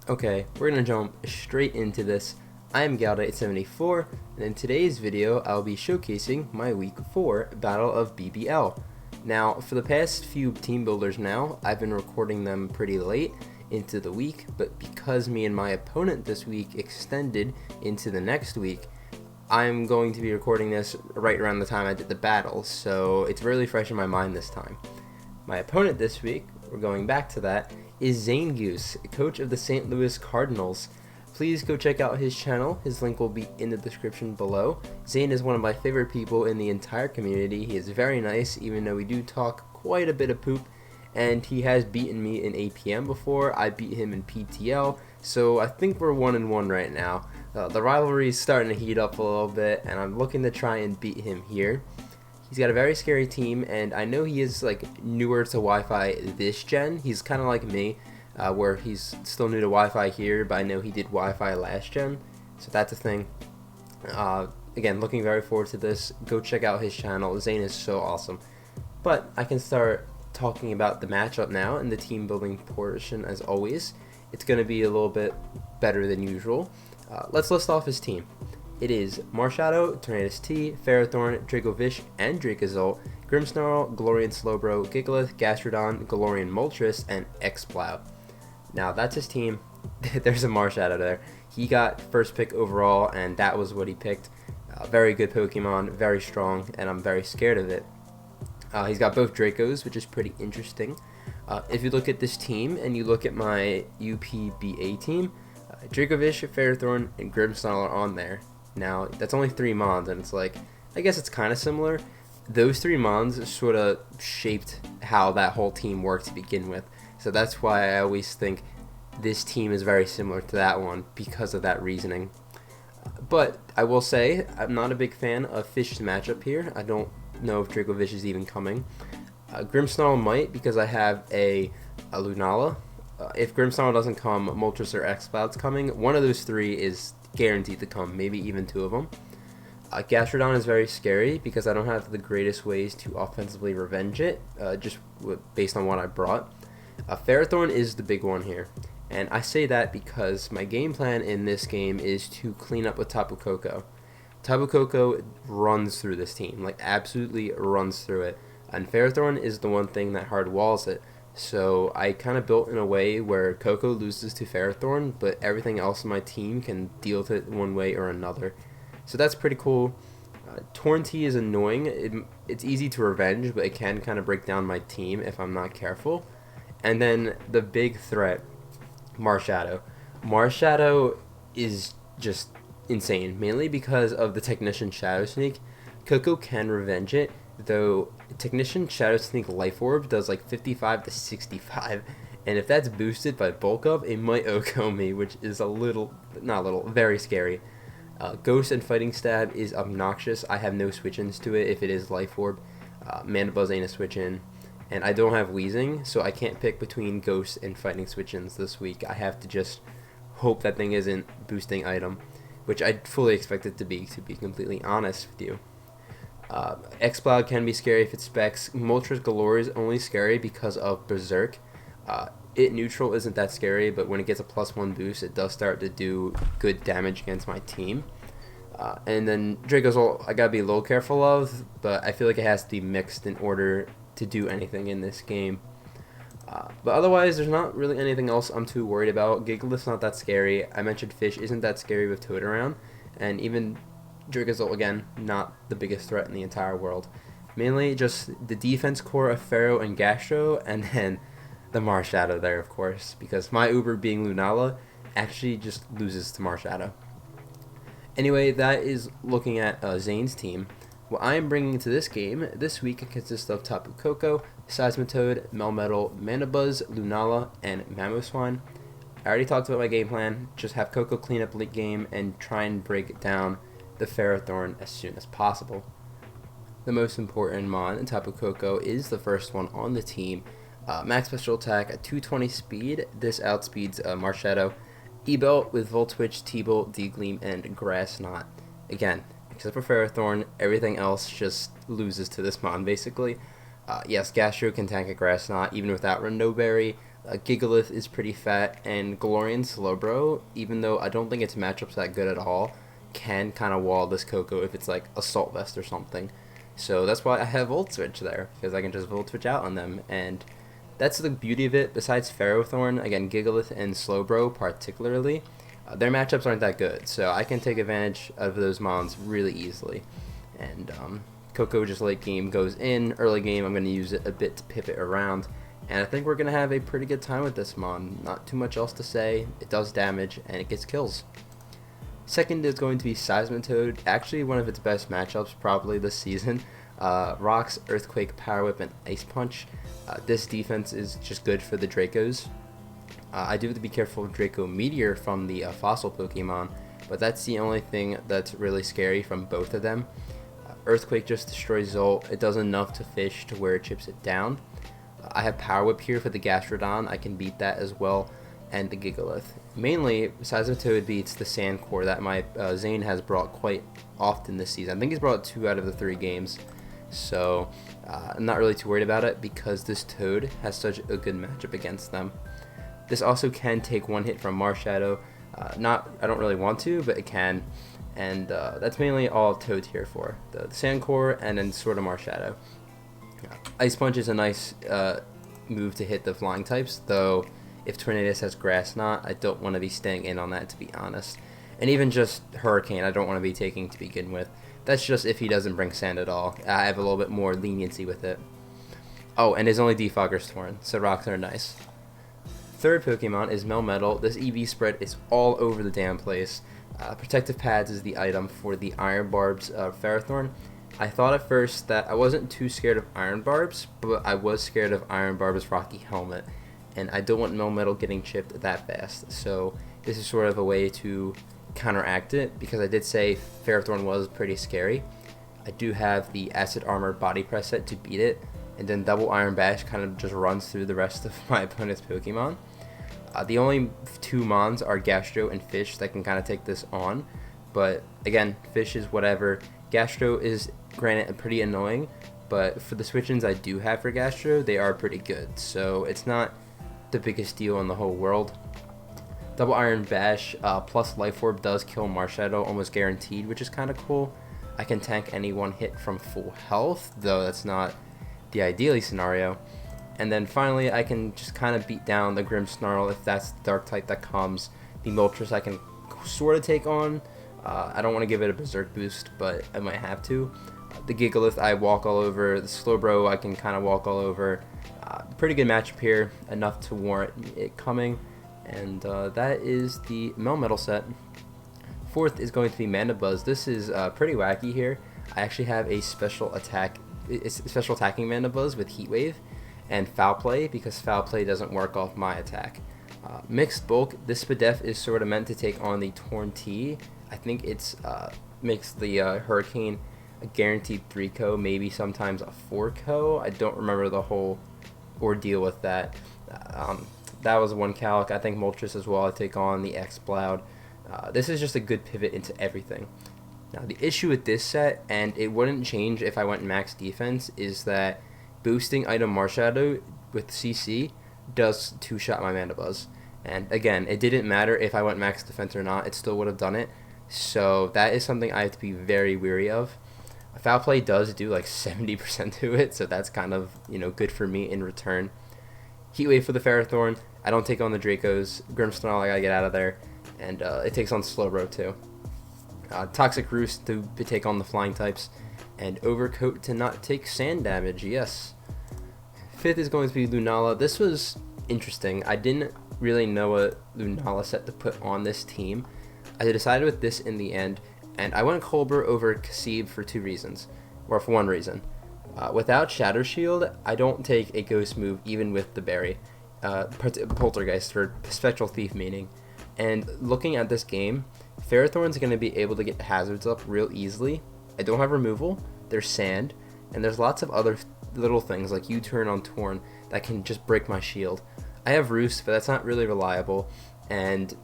Okay, we're gonna jump straight into this. I am Galda874, and in today's video, I'll be showcasing my Week 4 Battle of BBL. Now, for the past few team builders now, I've been recording them pretty late into the week, but because me and my opponent this week extended into the next week, I'm going to be recording this right around the time I did the battle, so it's really fresh in my mind this time. My opponent this week, we're going back to that, is Zane Goose, coach of the St. Louis Cardinals. Please go check out his channel. His link will be in the description below. Zane is one of my favorite people in the entire community. He is very nice, even though we do talk quite a bit of poop, and he has beaten me in APM before. I beat him in PTL, so I think we're 1-1 right now. The rivalry is starting to heat up a little bit, and I'm looking to try and beat him here. He's got a very scary team, and I know he is like newer to Wi-Fi this gen. He's kind of like me, where he's still new to Wi-Fi here, but I know he did Wi-Fi last gen, so that's a thing. Again, looking very forward to this. Go check out his channel. Zane is so awesome. But I can start talking about the matchup now and the team building portion as always. It's going to be a little bit better than usual. Let's list off his team. It is Marshadow, Tornadus T, Ferrothorn, Dracovish, and Dracozolt, Grimmsnarl, Galorian Slowbro, Gigalith, Gastrodon, Galorian Moltres, and Exploud. Now that's his team. There's a Marshadow there. He got first pick overall, and that was what he picked. Very good Pokemon, very strong, and I'm very scared of it. He's got both Dracos, which is pretty interesting. If you look at this team and you look at my UPBA team, Dracovish, Ferrothorn, and Grimmsnarl are on there. Now, that's only 3 Mons, and it's like, I guess it's kind of similar. Those 3 Mons sort of shaped how that whole team worked to begin with. So that's why I always think this team is very similar to that one because of that reasoning. But I will say, I'm not a big fan of Fish's matchup here. I don't know if Dracovish is even coming. Grimmsnarl might because I have a Lunala. If Grimmsnarl doesn't come, Moltres or Exploud's coming. One of those 3 is guaranteed to come, maybe even 2 of them. Gastrodon is very scary because I don't have the greatest ways to offensively revenge it, just based on what I brought. Ferrothorn is the big one here, and I say that because my game plan in this game is to clean up with Tapu Koko. Tapu Koko runs through this team, like absolutely runs through it, and Ferrothorn is the one thing that hard walls it. So I kind of built in a way where Koko loses to Ferrothorn, but everything else in my team can deal with it one way or another. So that's pretty cool. Tornty is annoying. It's easy to revenge, but it can kind of break down my team if I'm not careful. And then the big threat, Marshadow. Marshadow is just insane, mainly because of the Technician Shadow Sneak. Koko can revenge it, though Technician Shadow Sneak Life Orb does like 55 to 65, and if that's boosted by Bulk Up, it might OHKO me, which is very scary. Ghost and Fighting Stab is obnoxious. I have no switch-ins to it if it is Life Orb. Mana Buzz ain't a switch-in, and I don't have Wheezing, so I can't pick between Ghost and Fighting switch-ins this week. I have to just hope that thing isn't boosting item, which I fully expect it to be completely honest with you. Exploud can be scary if it specs. Moltres Galore is only scary because of Berserk. It neutral isn't that scary, but when it gets a +1 boost, it does start to do good damage against my team. And then Dracozolt, I gotta be a little careful of, but I feel like it has to be mixed in order to do anything in this game. But otherwise, there's not really anything else I'm too worried about. Gigalith's not that scary. I mentioned Fish isn't that scary with Toad around, and even Dracozolt, again, not the biggest threat in the entire world. Mainly just the defense core of Pharaoh and Gastro, and then the Marshadow there, of course, because my Uber being Lunala actually just loses to Marshadow. Anyway, that is looking at Zane's team. What I am bringing to this game this week consists of Tapu Koko, Seismitoad, Melmetal, Manabuzz, Lunala, and Mamoswine. I already talked about my game plan. Just have Koko clean up late game and try and break down the Ferrothorn as soon as possible. The most important mon in Tapu Koko is the first one on the team. Max special attack at 220 speed. This outspeeds Marshadow. E-Belt with Volt Switch, T-Bolt, D-Gleam, and Grass Knot. Again, except for Ferrothorn, everything else just loses to this mon basically. Yes, Gastro can tank a Grass Knot even without Rindoberry. Gigalith is pretty fat, and Galarian Slowbro, even though I don't think its matchup's that good at all, can kind of wall this Coco if it's like Assault Vest or something. So that's why I have Volt Switch there, because I can just Volt Switch out on them, and that's the beauty of it. Besides Ferrothorn, again, Gigalith and Slowbro particularly, their matchups aren't that good, so I can take advantage of those mons really easily. And Coco just late game goes in, early game I'm going to use it a bit to pivot around, and I think we're going to have a pretty good time with this mon. Not too much else to say, it does damage and it gets kills. Second is going to be Seismitoad, actually one of its best matchups probably this season. Rocks, Earthquake, Power Whip, and Ice Punch. This defense is just good for the Dracos. I do have to be careful of Draco Meteor from the fossil Pokemon, but that's the only thing that's really scary from both of them. Earthquake just destroys Zolt. It does enough to fish to where it chips it down. I have Power Whip here for the Gastrodon. I can beat that as well, and the Gigalith. Mainly, Seismitoad beats the Sand Core that my Zane has brought quite often this season. I think he's brought 2 out of the 3 games, so I'm not really too worried about it because this Toad has such a good matchup against them. This also can take 1 hit from Marshadow. I don't really want to, but it can, and that's mainly all Toad's here for. The Sand Core and then sort of Marshadow. Ice Punch is a nice move to hit the flying types, though if Tornadus has Grass Knot, I don't want to be staying in on that, to be honest. And even just Hurricane, I don't want to be taking to begin with. That's just if he doesn't bring Sand at all. I have a little bit more leniency with it. Oh, and his only Defogger's Torn, so rocks are nice. Third Pokemon is Melmetal. This EV spread is all over the damn place. Protective Pads is the item for the Iron Barbs Ferrothorn. I thought at first that I wasn't too scared of Iron Barbs, but I was scared of Iron Barb's Rocky Helmet, and I don't want Melmetal getting chipped that fast, so this is sort of a way to counteract it, because I did say Ferrothorn was pretty scary. I do have the Acid Armor Body Press set to beat it, and then Double Iron Bash kind of just runs through the rest of my opponent's Pokemon. The only 2 mons are Gastro and Fish that can kind of take this on, but again, Fish is whatever. Gastro is, granted, pretty annoying, but for the switch-ins I do have for Gastro, they are pretty good, so it's not the biggest deal in the whole world. Double Iron Bash plus Life Orb does kill Marshadow almost guaranteed, which is kind of cool. I can tank any 1 hit from full health, though that's not the ideally scenario. And then finally, I can just kind of beat down the Grimmsnarl if that's the Dark type that comes. The Moltres I can sort of take on. I don't want to give it a Berserk boost, but I might have to. The Gigalith I walk all over. The Slowbro I can kind of walk all over. Pretty good matchup here, enough to warrant it coming. And that is the Melmetal set. Fourth is going to be Mandibuzz. This is pretty wacky here. I actually have a special attacking Mandibuzz with Heat Wave and Foul Play, because Foul Play doesn't work off my attack. Mixed Bulk, this Spadef is sort of meant to take on the Torn T. I think it's makes the Hurricane a guaranteed 3-co, maybe sometimes a 4-co. I don't remember the whole ordeal with that. That was 1 calc. I think Moltres as well I take on the X-Bloud. This is just a good pivot into everything. Now the issue with this set, and it wouldn't change if I went max defense, is that boosting item Marshadow with CC does 2-shot my Mandibuzz. And again, it didn't matter if I went max defense or not, it still would have done it. So that is something I have to be very weary of. Foul Play does do like 70% to it, so that's kind of, good for me in return. Heatwave for the Ferrothorn. I don't take on the Dracos. Grimmsnarl, I gotta get out of there. And it takes on Slowbro too. Toxic Roost to take on the flying types. And Overcoat to not take sand damage, yes. Fifth is going to be Lunala. This was interesting. I didn't really know a Lunala set to put on this team. I decided with this in the end, and I went Colbur over Kasib for 2 reasons, or for 1 reason. Without Shadow Shield, I don't take a Ghost move even with the berry. Poltergeist, for Spectral Thief meaning. And looking at this game, Ferrothorn's going to be able to get hazards up real easily. I don't have removal, there's sand, and there's lots of other little things like U-turn on Torn that can just break my shield. I have Roost, but that's not really reliable, and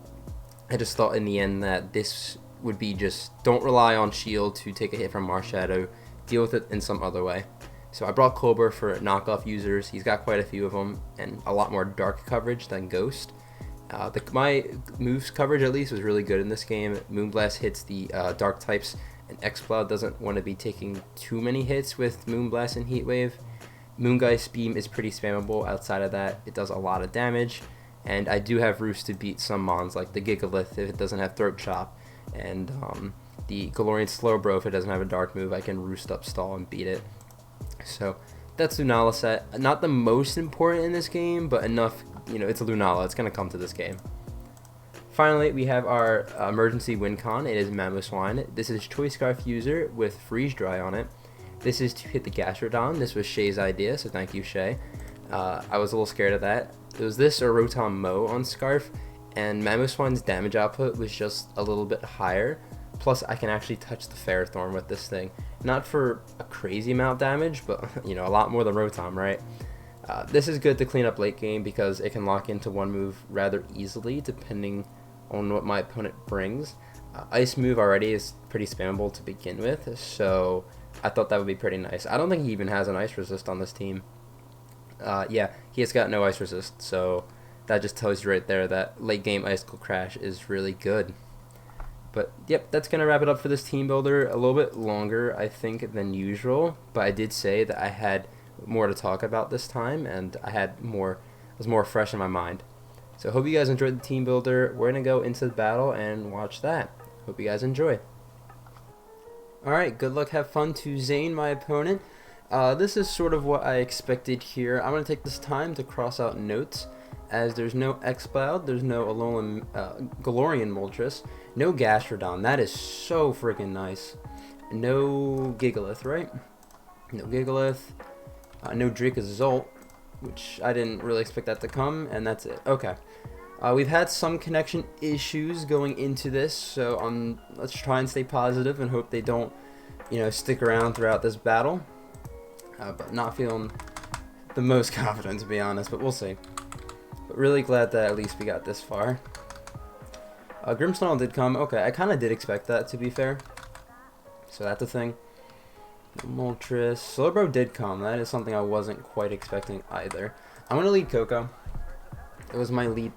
I just thought in the end that this would be just, don't rely on shield to take a hit from Marshadow, deal with it in some other way. So I brought Cobra for knockoff users. He's got quite a few of them and a lot more dark coverage than Ghost. My moves coverage at least was really good in this game. Moonblast hits the dark types, and X-Cloud doesn't want to be taking too many hits with Moonblast and Heatwave. Moongeist Beam is pretty spammable. Outside of that, it does a lot of damage. And I do have roofs to beat some mons, like the Gigalith if it doesn't have Throat Chop, and the Galorian Slowbro if it doesn't have a dark move. I can roost up stall and beat it. So that's Lunala set. Not the most important in this game, but enough. It's a Lunala. It's going to come to this game. Finally, we have our emergency win con. It is Mamoswine. This is Choice Scarf user with Freeze Dry on it. This is to hit the Gastrodon. This was Shay's idea, so thank you, Shay. I was a little scared of that. It was this or Rotom Mo on Scarf, and Mamoswine's damage output was just a little bit higher. Plus, I can actually touch the Ferrothorn with this thing. Not for a crazy amount of damage, but a lot more than Rotom, right? This is good to clean up late game because it can lock into one move rather easily depending on what my opponent brings. Ice move already is pretty spammable to begin with, so I thought that would be pretty nice. I don't think he even has an ice resist on this team. Yeah, he has got no ice resist, so that just tells you right there that late game Icicle Crash is really good. But yep, that's going to wrap it up for this team builder. A little bit longer, I think, than usual, but I did say that I had more to talk about this time, and I was more fresh in my mind. So hope you guys enjoyed the team builder. We're going to go into the battle and watch that. Hope you guys enjoy. Alright, good luck, have fun to Zane, my opponent. This is sort of what I expected here. I'm going to take this time to cross out notes, as there's no X-Cloud, there's no Alolan Galorian Moltres, no Gastrodon. That is so freaking nice. No Gigalith, right? No Gigalith. No Dracozolt, which I didn't really expect that to come, and that's it. Okay. We've had some connection issues going into this, so let's try and stay positive and hope they don't, stick around throughout this battle. But not feeling the most confident, to be honest, but we'll see. But really glad that at least we got this far. Grimmsnarl did come. Okay, I kind of did expect that, to be fair. So that's a thing. Moltres. Slowbro did come. That is something I wasn't quite expecting either. I'm going to lead Coco. It was my lead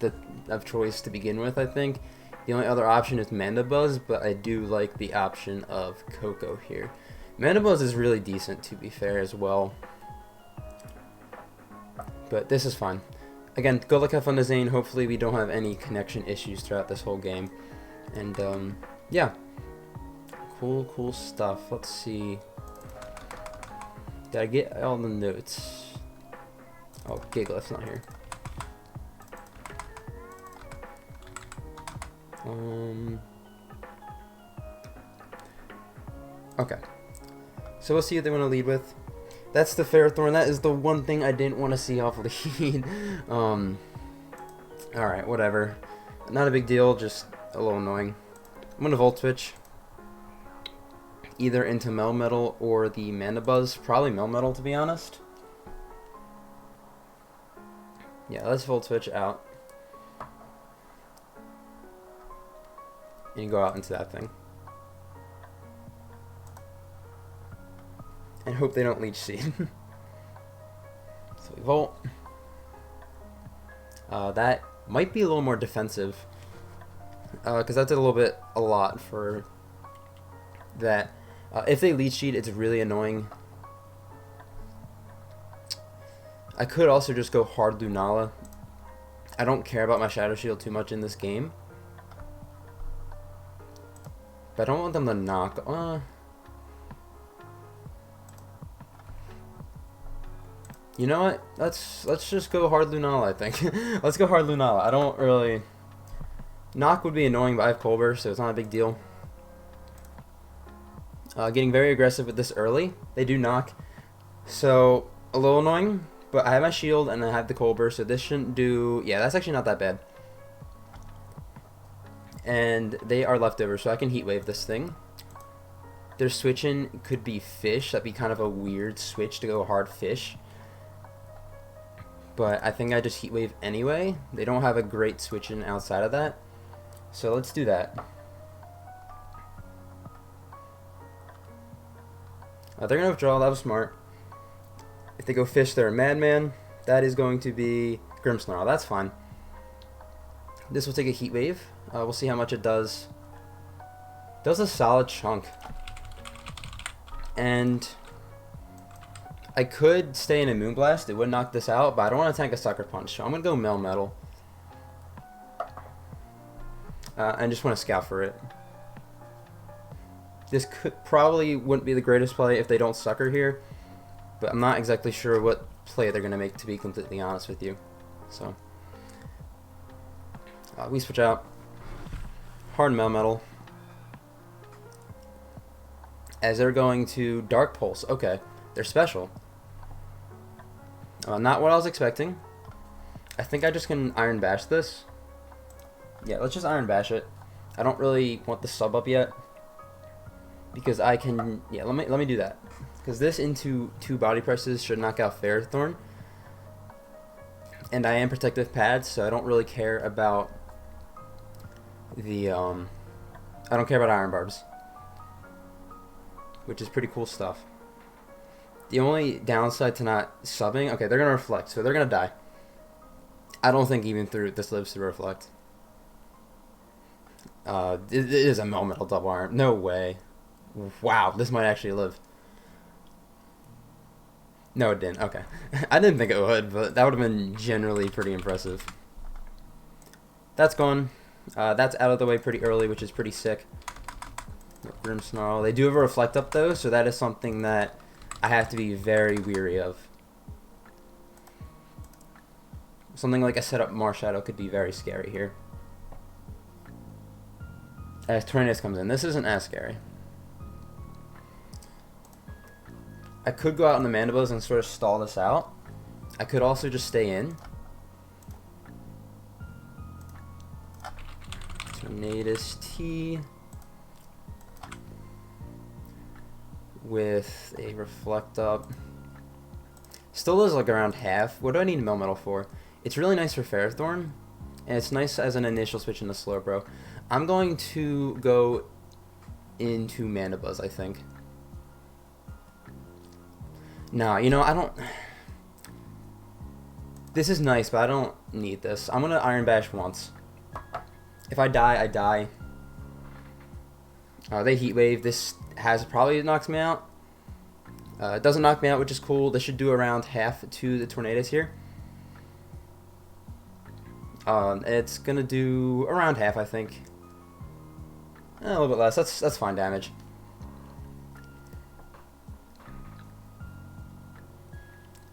of choice to begin with, I think. The only other option is Mandibuzz, but I do like the option of Coco here. Mandibuzz is really decent, to be fair, as well. But this is fine. Again, good luck, have fun to Zane. Hopefully we don't have any connection issues throughout this whole game. And, yeah. Cool stuff. Let's see. Gotta get all the notes. Oh, Gigalith's not here. Okay. So we'll see what they want to lead with. That's the Ferrothorn. That is the one thing I didn't want to see off lead. Alright, whatever. Not a big deal, just a little annoying. I'm going to Volt Switch. Either into Melmetal or the Mandibuzz. Probably Melmetal, to be honest. Yeah, let's Volt Switch out. And you go out into that thing. And hope they don't Leech Seed. So we Volt. That might be a little more defensive. Because that did a lot for that. If they Leech Seed, it's really annoying. I could also just go hard Lunala. I don't care about my Shadow Shield too much in this game. But I don't want them to knock. You know what? Let's just go hard Lunala, I think. Let's go hard Lunala. I don't really... Knock would be annoying, but I have Colbur, so it's not a big deal. Getting very aggressive with this early. They do knock. So, a little annoying, but I have my shield and I have the Colbur, so this shouldn't do... Yeah, that's actually not that bad. And they are leftover, so I can Heat Wave this thing. Their switch-in could be Fish. That'd be kind of a weird switch to go hard Fish. But I think I just Heat Wave anyway. They don't have a great switch-in outside of that. So let's do that. They're going to withdraw. That was smart. If they go fish, they're a madman. That is going to be Grimmsnarl. That's fine. This will take a heat wave. We'll see how much it does. Does a solid chunk. And I could stay in a Moonblast. It would knock this out, but I don't want to tank a Sucker Punch. So I'm going to go Melmetal. And just want to scout for it. This probably wouldn't be the greatest play if they don't Sucker here. But I'm not exactly sure what play they're going to make, to be completely honest with you. So we switch out. Hard Melmetal. As they're going to Dark Pulse. Okay, they're special. Not what I was expecting. I think I just can Iron Bash this. Yeah, let's just Iron Bash it. I don't really want the sub up yet. Because I can... Yeah, let me do that. Because this into 2 body presses should knock out Ferrothorn. And I am Protective Pads, so I don't really care about the... I don't care about Iron Barbs. Which is pretty cool stuff. The only downside to not subbing... Okay, they're going to Reflect, so they're going to die. I don't think even through this lives to Reflect. It is a Melmetal double Iron. No way. Wow, this might actually live. No, it didn't. Okay. I didn't think it would, but that would have been generally pretty impressive. That's gone. That's out of the way pretty early, which is pretty sick. Grimmsnarl. They do have a Reflect up, though, so that is something that I have to be very weary of. Something like a setup Marshadow could be very scary here. As Tornadus comes in. This isn't as scary. I could go out on the Mandibles and sort of stall this out. I could also just stay in. Tornadus T. With a Reflect up. Still is like around half. What do I need Melmetal for? It's really nice for Ferrothorn. And it's nice as an initial switch into Slowbro. I'm going to go into Mandibuzz, I think. No, you know, I don't... This is nice, but I don't need this. I'm going to Iron Bash once. If I die, I die. They Heat Wave. This probably knocks me out. It doesn't knock me out, which is cool. This should do around half to the Tornadus here. It's going to do around half, I think. A little bit less. That's fine damage.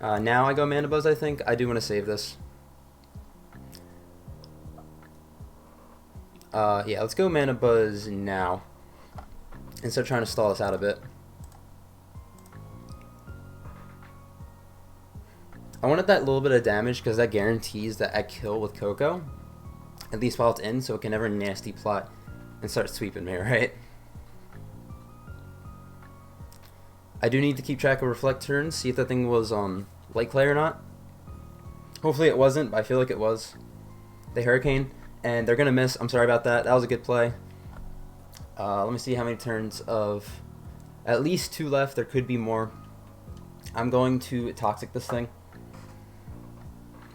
Now I go Mandibuzz, I think. I do want to save this. Yeah, let's go Mandibuzz now. Instead of trying to stall this out a bit. I wanted that little bit of damage because that guarantees that I kill with Coco. At least while it's in, so it can never nasty plot and start sweeping me, right? I do need to keep track of Reflect turns, see if that thing was Light Clay or not. Hopefully it wasn't, but I feel like it was. They Hurricane, and they're going to miss. I'm sorry about that. That was a good play. Let me see how many turns of... At least 2 left. There could be more. I'm going to Toxic this thing.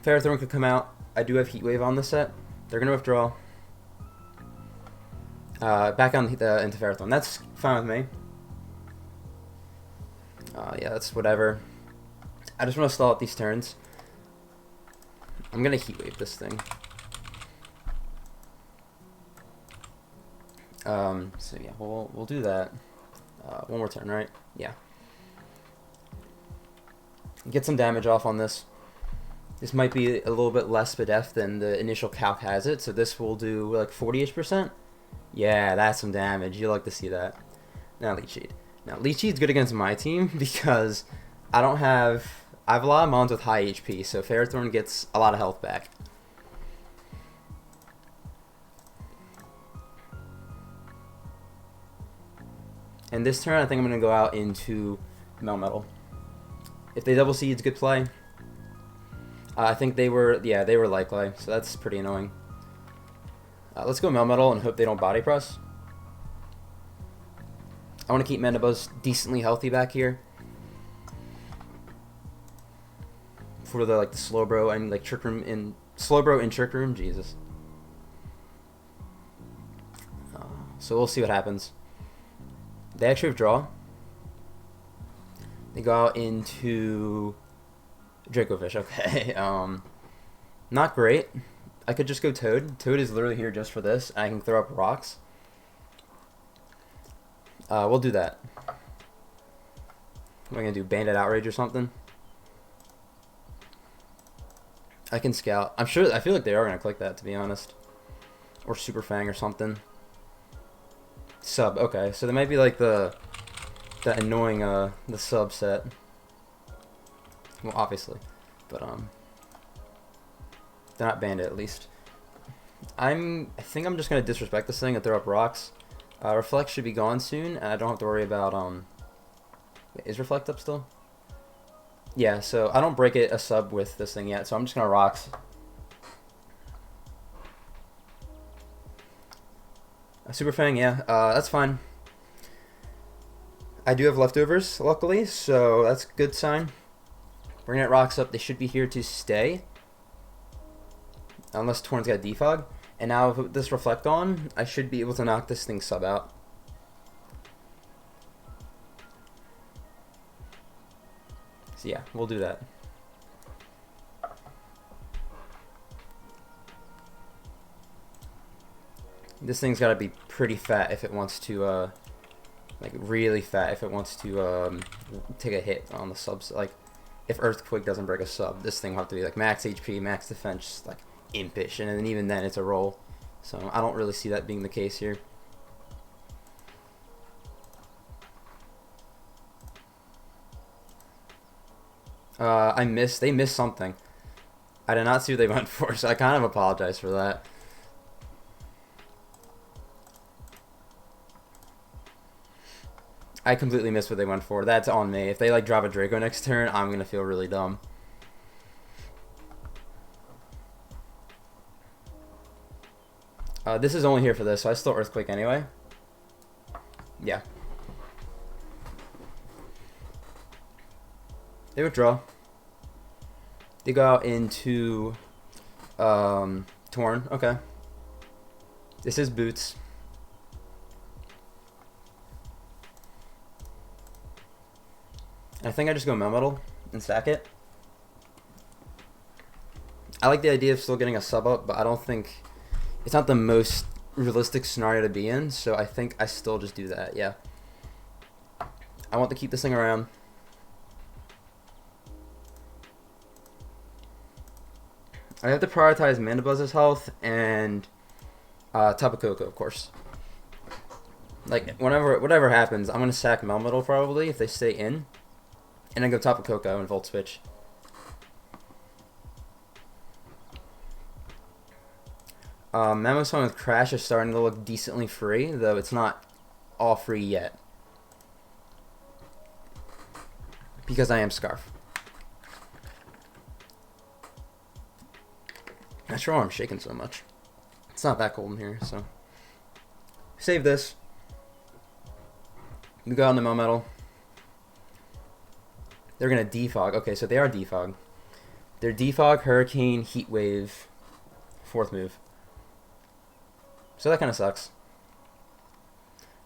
Ferrothorn could come out. I do have Heat Wave on this set. They're going to withdraw. Back on into Ferrothorn. That's fine with me. Yeah, that's whatever. I just want to stall out these turns. I'm going to Heat Wave this thing. So yeah, we'll do that. One more turn, right? Yeah. Get some damage off on this. This might be a little bit less SPDF than the initial calc has it, so this will do like 40-ish%. Yeah, that's some damage. You like to see that. Now Leech Seed. Now Leech Seed's good against my team because I have a lot of mons with high HP, so Ferrothorn gets a lot of health back. And this turn, I think I'm going to go out into Melmetal. If they double Seed's good play. I think they were Light Clay, so that's pretty annoying. Let's go Melmetal and hope they don't Body Press. I want to keep Mandibuzz decently healthy back here. for the like the slow bro and like trick room in slow bro and trick room. Jesus. So we'll see what happens. They actually withdraw. They go out into Dracofish. Okay. Not great. I could just go Toad. Toad is literally here just for this. I can throw up rocks. We'll do that. What am I gonna do? Bandit Outrage or something? I can scout. I feel like they are gonna click that, to be honest. Or Super Fang or something. Sub. Okay, so they might be like the annoying the subset. Well, obviously, but they're not bandit at least. I think I'm just gonna disrespect this thing and throw up rocks. Reflect should be gone soon, and I don't have to worry about wait, is Reflect up still? Yeah, so I don't break it a sub with this thing yet, so I'm just gonna rocks. A Super Fang, yeah, that's fine. I do have leftovers, luckily, so that's a good sign. Bringing it rocks up, they should be here to stay. Unless Torn's got defog. And now with this Reflect on, I should be able to knock this thing sub out. So yeah, we'll do that. This thing's got to be pretty fat if it wants to, like really fat if it wants to take a hit on the subs. Like, if Earthquake doesn't break a sub, this thing will have to be like max HP, max defense, like impish, and then even then it's a roll. So I don't really see that being the case here. They missed something. I did not see what they went for, so I kind of apologize for that. I completely missed what they went for. That's on me. If they like drop a Draco next turn, I'm gonna feel really dumb. This is only here for this, so I still Earthquake anyway. Yeah. They withdraw. They go out into Torn. Okay. This is Boots. I think I just go Melmetal and stack it. I like the idea of still getting a sub up, but I don't think it's not the most realistic scenario to be in, so I think I still just do that, yeah. I want to keep this thing around. I have to prioritize Mandabuzz's health and Tapu Koko, of course. Like, whatever happens, I'm going to sack Melmetal probably if they stay in. And then go Tapu Koko and Volt Switch. Mammoth's with Crash is starting to look decently free, though it's not all free yet. Because I am Scarf. Not sure why I'm shaking so much. It's not that cold in here, so. Save this. We go on the Melmetal. They're going to defog. Okay, so they are defog. They're defog, Hurricane, Heat Wave, fourth move. So that kind of sucks.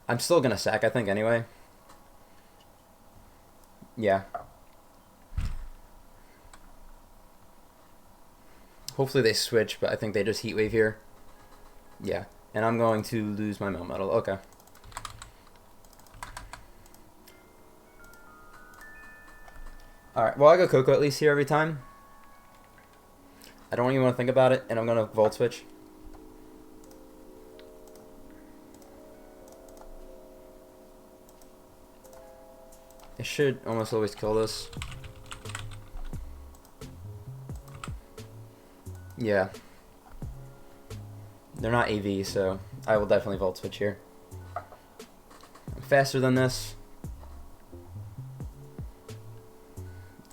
I'm still going to sack, I think, anyway. Yeah. Hopefully they switch, but I think they just Heat Wave here. Yeah. And I'm going to lose my Melmetal. Okay. Alright, well I go Koko at least here every time. I don't even want to think about it, and I'm going to Volt Switch. I should almost always kill this. Yeah. They're not AV, so I will definitely Volt Switch here. I'm faster than this.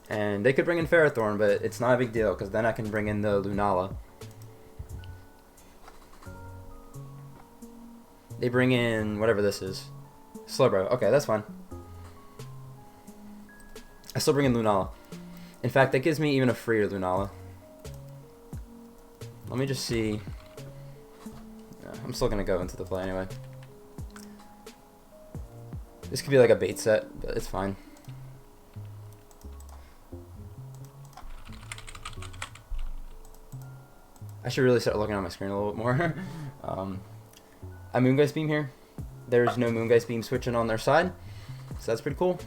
And they could bring in Ferrothorn, but it's not a big deal, because then I can bring in the Lunala. They bring in whatever this is. Slowbro. Okay, that's fine. I still bring in Lunala. In fact, that gives me even a freer Lunala. Let me just see. I'm still going to go into the play anyway. This could be like a bait set, but it's fine. I should really start looking at my screen a little bit more. I Moongeist Beam here. There's no Moongeist Beam switching on their side, so that's pretty cool.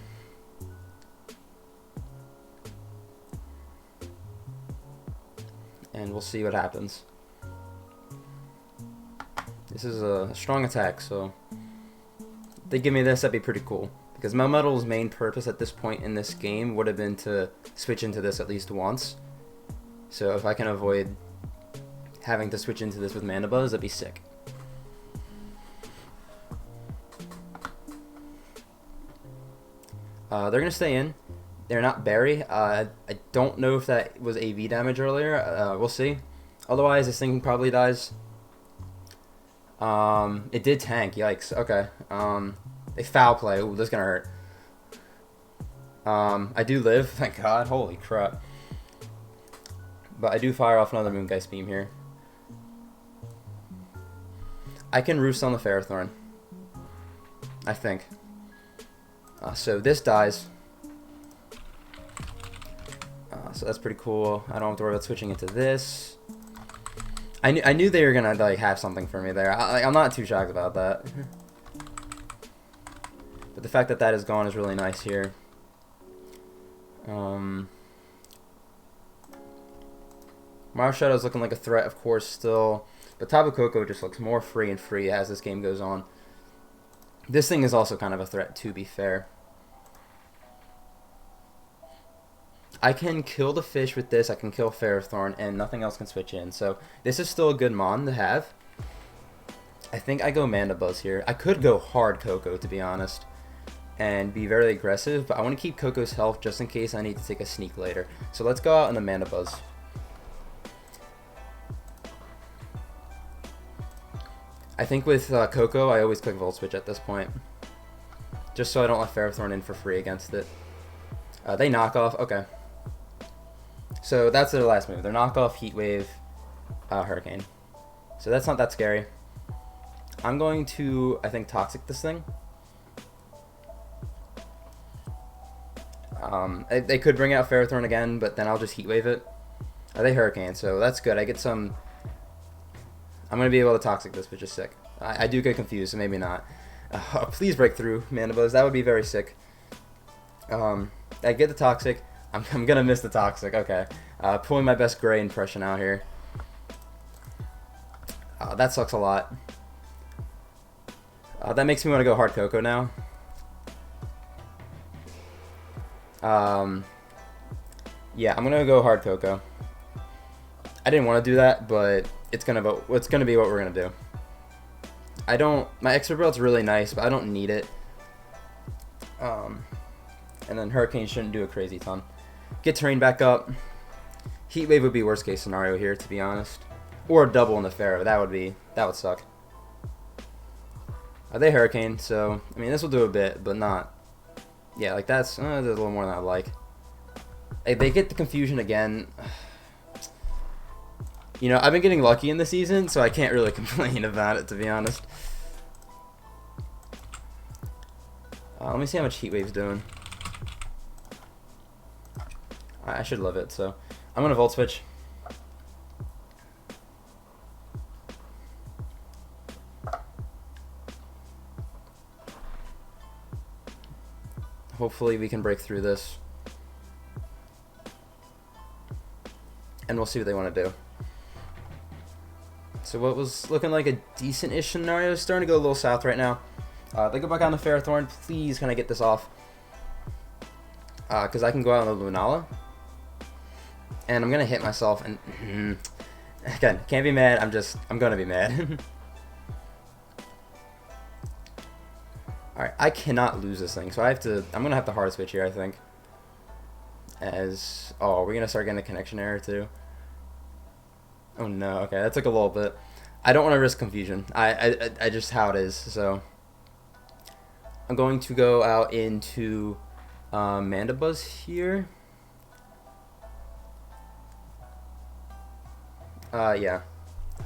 And we'll see what happens. This is a strong attack, so if they give me this, that'd be pretty cool. Because Melmetal's main purpose at this point in this game would have been to switch into this at least once. So if I can avoid having to switch into this with Mana Buzz, that'd be sick. They're going to stay in. They're not Berry. I don't know if that was AV damage earlier. We'll see. Otherwise, this thing probably dies. It did tank. Yikes. Okay. They foul play. Ooh, this is going to hurt. I do live. Thank God. Holy crap. But I do fire off another Moongeist Beam here. I can Roost on the Ferrothorn, I think. So this dies. So that's pretty cool. I don't have to worry about switching into this. I knew they were gonna like have something for me there. I'm not too shocked about that. But the fact that that is gone is really nice here. Mario Shadow's looking like a threat, of course, still. But Tapu Koko just looks more free and free as this game goes on. This thing is also kind of a threat, to be fair. I can kill the fish with this, I can kill Ferrothorn, and nothing else can switch in. So this is still a good mon to have. I think I go Mana Buzz here. I could go hard Koko, to be honest, and be very aggressive, but I want to keep Koko's health just in case I need to take a sneak later. So let's go out on the Mana Buzz. I think with Koko, I always click Volt Switch at this point, just so I don't let Ferrothorn in for free against it. They knock off. Okay. So that's their last move. Their knockoff, Heat Wave, Hurricane. So that's not that scary. I'm going to, I think, Toxic this thing. They could bring out Ferrothorn again, but then I'll just Heat Wave it. They Hurricane, so that's good. I get some... I'm going to be able to Toxic this, which is sick. I do get confused, so maybe not. Please break through, Mana Buzz. That would be very sick. I get the Toxic. I'm going to miss the Toxic. Okay. Pulling my best Gray impression out here. That sucks a lot. That makes me want to go hard Koko now. Yeah, I'm going to go hard Koko. I didn't want to do that, but it's gonna be what we're gonna do. My Expert Belt's really nice, but I don't need it. And then Hurricane shouldn't do a crazy ton. Get Terrain back up. Heat Wave would be worst case scenario here, to be honest. Or a double in the Pharaoh. That would suck. They Hurricane, so I mean this will do a bit, but not. Yeah, like that's a little more than I like. They get the confusion again. You know, I've been getting lucky in the season, so I can't really complain about it, to be honest. Let me see how much Heat Wave's doing. I should love it, so I'm going to Volt Switch. Hopefully we can break through this. And we'll see what they want to do. So what was looking like a decent-ish scenario is starting to go a little south right now. They go back on the Ferrothorn. Please, can I get this off? Because I can go out on the Lunala. And I'm going to hit myself. And again, can't be mad. I'm going to be mad. Alright, I cannot lose this thing. So I'm going to have to hard switch here, I think. Oh, we're going to start getting a connection error too. Oh no, okay, that took a little bit. I don't want to risk confusion. I just how it is, so I'm going to go out into Mana Buzz here. Yeah.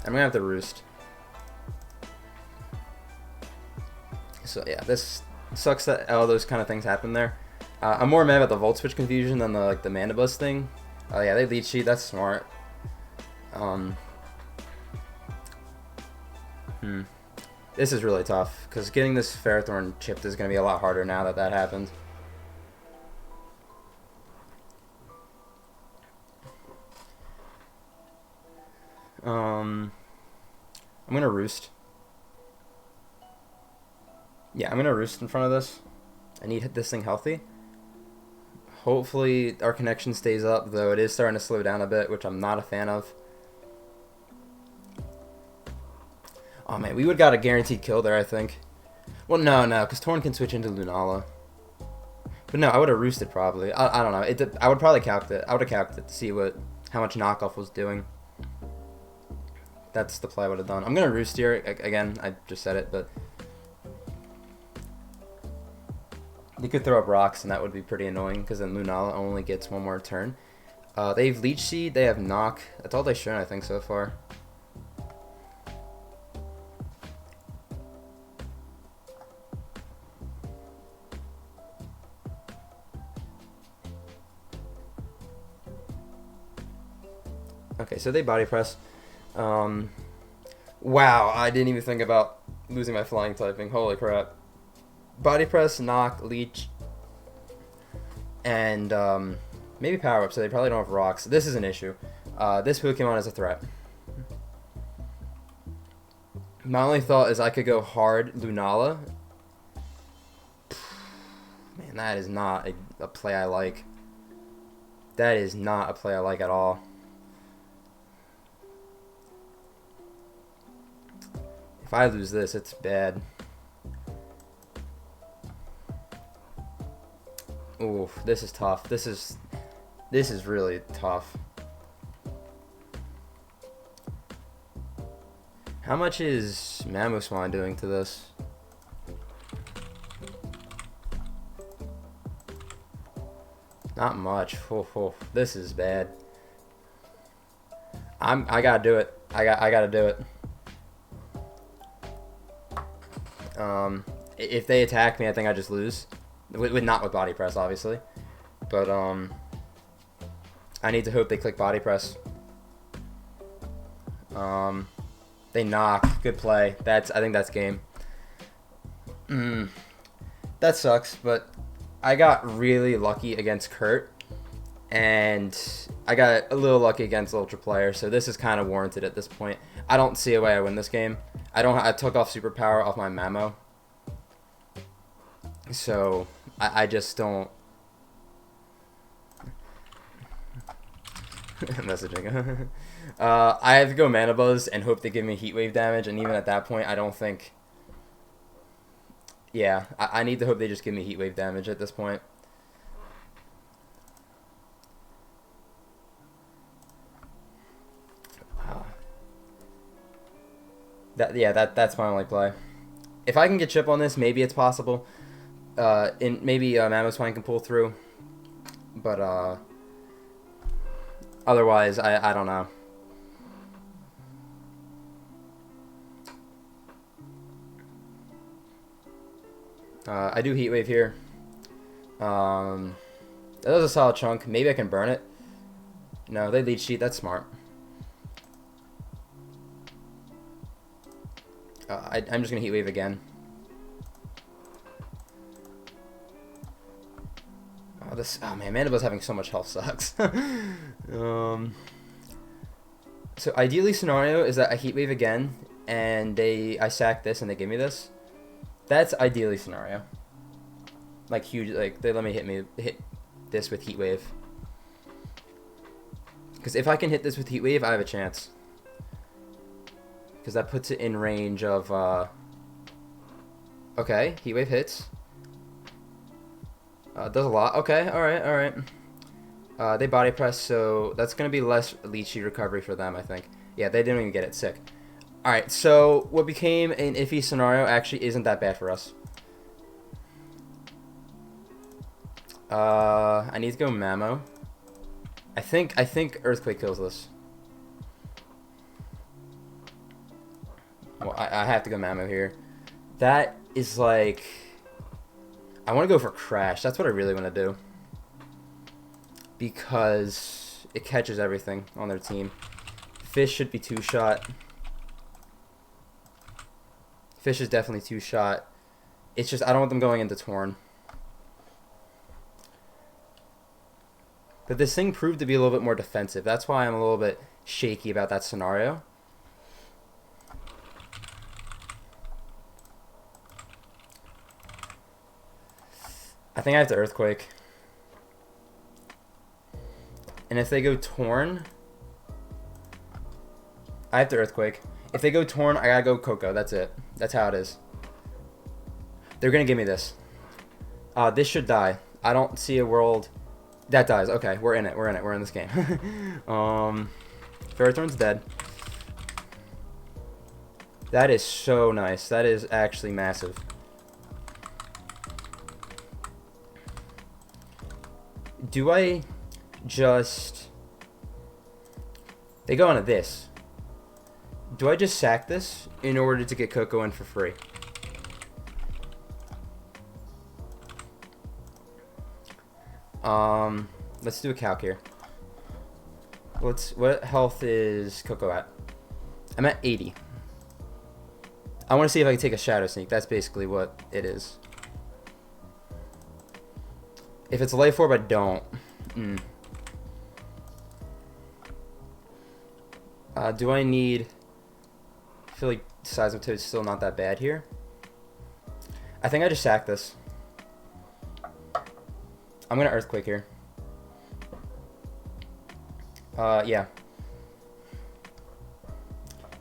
I'm gonna have to roost. So yeah, this sucks that all those kind of things happen there. I'm more mad about the Volt Switch confusion than the Mandibus thing. Oh yeah, they lead sheet. That's smart. This is really tough because getting this Ferrothorn chipped is going to be a lot harder now that that happened. I'm gonna roost. Yeah, I'm gonna roost in front of this. I need this thing healthy. Hopefully our connection stays up, though it is starting to slow down a bit, which I'm not a fan of. Oh man, we would got a guaranteed kill there, I think. Well, no, because Torn can switch into Lunala. But no, I would have roosted probably. I don't know. I would probably calc it. I would have calced it to see how much knockoff was doing. That's the play I would have done. I'm gonna roost here again. I just said it, but you could throw up rocks, and that would be pretty annoying because then Lunala only gets one more turn. They have Leech Seed. They have Knock. That's all they've shown, I think, so far. Okay, so they body press. Wow, I didn't even think about losing my flying typing. Holy crap. Body press, knock, leech, and maybe power up, so they probably don't have rocks. This is an issue. This Pokemon is a threat. My only thought is I could go hard Lunala. Man, that is not a play I like. That is not a play I like at all. If I lose this, it's bad. Oof, this is tough. This is really tough. How much is Mamoswine doing to this? Not much. This is bad. I gotta do it. I gotta do it. If they attack me, I think I just lose. Not with body press, obviously. But I need to hope they click body press. They knock. Good play. I think that's game. That sucks, but I got really lucky against Kurt, and I got a little lucky against Ultra Player, so this is kind of warranted at this point. I don't see a way I win this game. I took off Superpower off my Mamo, so I just don't. Messaging. I have to go Mana Buzz and hope they give me Heat Wave damage, and even at that point, I don't think. Yeah, I need to hope they just give me Heat Wave damage at this point. That's my only play. If I can get chip on this, maybe it's possible. Maybe Mamoswine can pull through, but otherwise, I don't know. I do Heat Wave here. That was a solid chunk. Maybe I can burn it. No, they lead sheet. That's smart. I'm just gonna Heat Wave again. Oh man, Mandibule's having so much health sucks. So ideally scenario is that I Heat Wave again, and I sack this and they give me this. That's ideally scenario. Like huge, like they let me hit this with Heat Wave. Because if I can hit this with Heat Wave, I have a chance. Because that puts it in range of. Okay, Heat Wave hits. Does a lot. Okay, all right. They body press, so that's gonna be less leechy recovery for them, I think. Yeah, they didn't even get it. Sick. All right, so what became an iffy scenario actually isn't that bad for us. I need to go Mamo. I think Earthquake kills this. Well, I have to go Mammo here. That is like... I want to go for Crash. That's what I really want to do. Because it catches everything on their team. Fish should be 2-shot. Fish is definitely 2-shot. It's just I don't want them going into Torn. But this thing proved to be a little bit more defensive. That's why I'm a little bit shaky about that scenario. I think I have to Earthquake. And if they go Torn, I have to Earthquake. If they go Torn, I gotta go Coco. That's it. That's how it is. They're gonna give me this. This should die. I don't see a world... That dies. Okay, we're in it. We're in it. We're in this game. Ferrothorn's dead. That is so nice. That is actually massive. Do I just... They go onto this. Do I just sack this in order to get Coco in for free? Let's do a calc here. What health is Coco at? I'm at 80. I want to see if I can take a Shadow Sneak. That's basically what it is. If it's a Life Orb, I don't. Do I need... I feel like Seismitoad's still not that bad here. I think I just sack this. I'm going to Earthquake here. Yeah.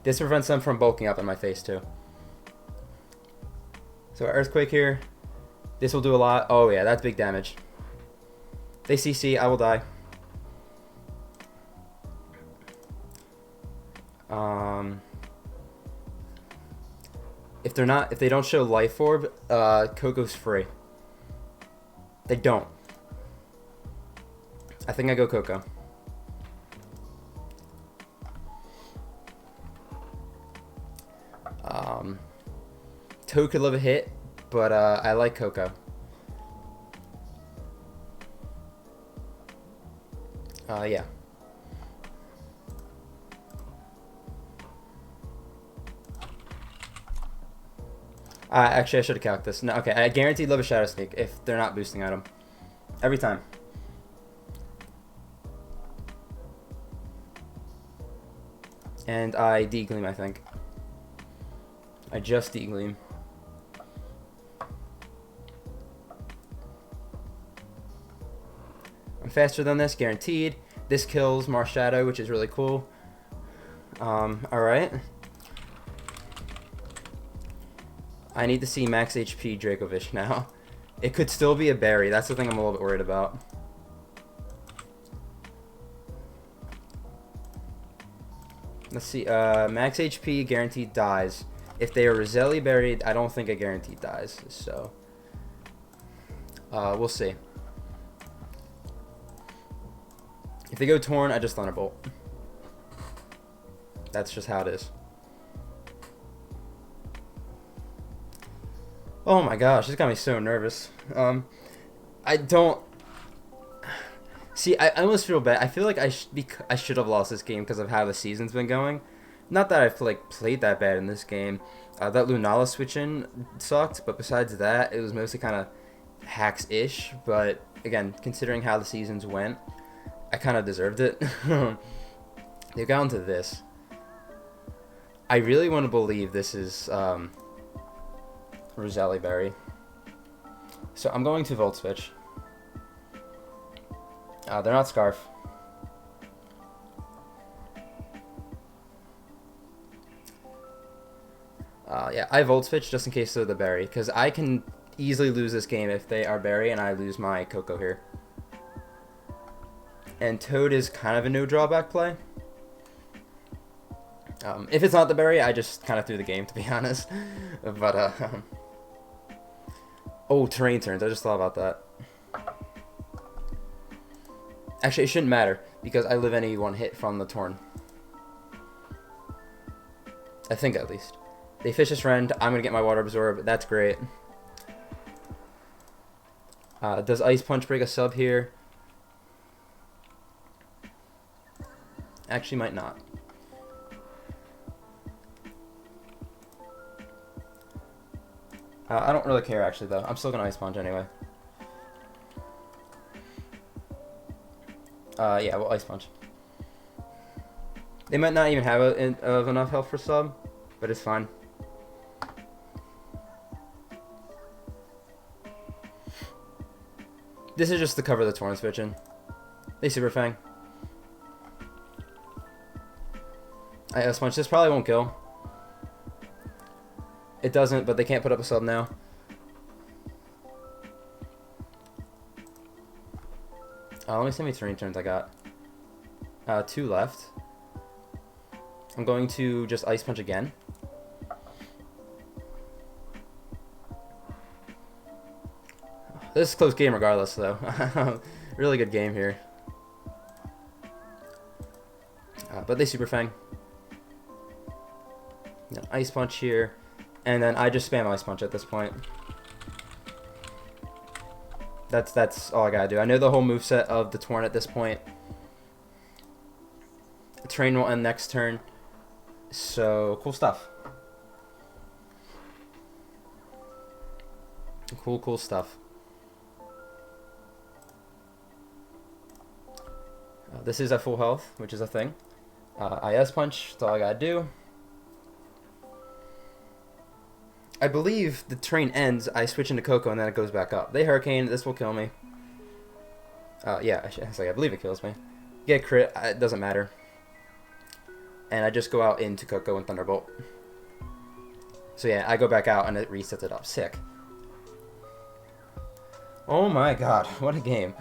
This prevents them from bulking up in my face, too. So Earthquake here. This will do a lot. Oh, yeah, that's big damage. They CC, I will die. If they don't show Life Orb, Coco's free. They don't. I think I go Coco. Toad could live a hit, but I like Coco. Yeah. Actually, I should have calced this. No, okay, I guaranteed live a Shadow Sneak if they're not boosting item. Every time. And I D-Gleam, I think. I just D-Gleam. I'm faster than this, guaranteed. This kills Marshadow, which is really cool. Alright. I need to see max HP Dracovish now. It could still be a berry. That's the thing I'm a little bit worried about. Let's see. Max HP guaranteed dies. If they are Roselli buried, I don't think a guaranteed dies. So, we'll see. If they go Torn, I just Thunderbolt. That's just how it is. Oh my gosh, this got me so nervous. I don't... See, I almost feel bad. I feel like I should have lost this game because of how the season's been going. Not that I've played that bad in this game. That Lunala switch-in sucked, but besides that, it was mostly kind of hacks-ish. But again, considering how the seasons went, I kind of deserved it. They've gone to this. I really want to believe this is Roselli Berry. So I'm going to Volt Switch. They're not Scarf. Yeah, I Volt Switch just in case they're the Berry, because I can easily lose this game if they are Berry and I lose my Coco here. And Toad is kind of a no drawback play. If it's not the Berry, I just kind of threw the game, to be honest. But, oh, Terrain turns. I just thought about that. Actually, it shouldn't matter, because I live any one hit from the Torn. I think, at least. They fish this rend. I'm going to get my water absorb. That's great. Does Ice Punch break a sub here? Actually, might not. I don't really care, actually, though. I'm still going to Ice Punch anyway. Yeah, well, Ice Punch. They might not even have enough health for sub, but it's fine. This is just to cover the Torn switching. They Super Fang. I Ice Punch. This probably won't kill. It doesn't, but they can't put up a sub now. Let me see how many terrain turns I got. 2 left. I'm going to just Ice Punch again. This is a close game regardless, though. Really good game here. But they Super Fang. Ice Punch here. And then I just spam Ice Punch at this point. That's all I gotta do. I know the whole moveset of the Torn at this point. The train will end next turn. So, cool stuff. Cool stuff. This is at full health, which is a thing. IS Punch, that's all I gotta do. I believe the train ends, I switch into Coco, and then it goes back up. They Hurricane, this will kill me. Yeah, I believe it kills me. Get crit, it doesn't matter. And I just go out into Coco and Thunderbolt. So yeah, I go back out and it resets it up. Sick. Oh my god, what a game.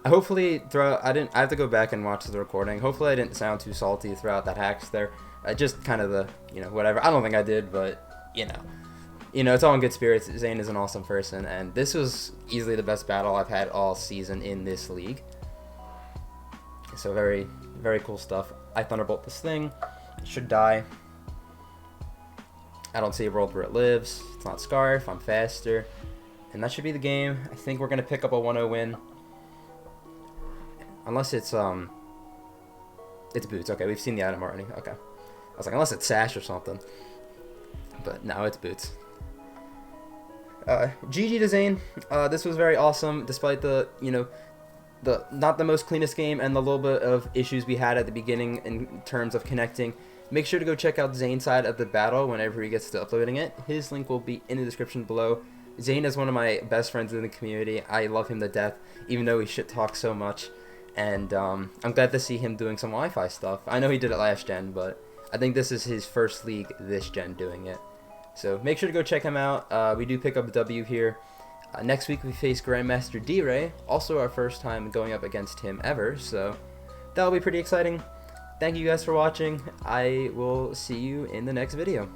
Hopefully throughout, I have to go back and watch the recording. Hopefully I didn't sound too salty throughout that hacks there. Just kind of the, whatever. I don't think I did, but, it's all in good spirits. Zane is an awesome person, and this was easily the best battle I've had all season in this league. So very, very cool stuff. I Thunderbolt this thing. It should die. I don't see a world where it lives. It's not Scarf. I'm faster. And that should be the game. I think we're going to pick up a 1-0 win. Unless it's Boots. Okay, we've seen the item already. Okay. I was like, unless it's Sash or something. But no, it's Boots. GG to Zane. This was very awesome, despite the, not the most cleanest game and the little bit of issues we had at the beginning in terms of connecting. Make sure to go check out Zane's side of the battle whenever he gets to uploading it. His link will be in the description below. Zane is one of my best friends in the community. I love him to death, even though he shit talks so much. And I'm glad to see him doing some Wi-Fi stuff. I know he did it last gen, but I think this is his first league this gen doing it. So make sure to go check him out. We do pick up a W here. Next week we face Grandmaster D-Ray. Also our first time going up against him ever. So that'll be pretty exciting. Thank you guys for watching. I will see you in the next video.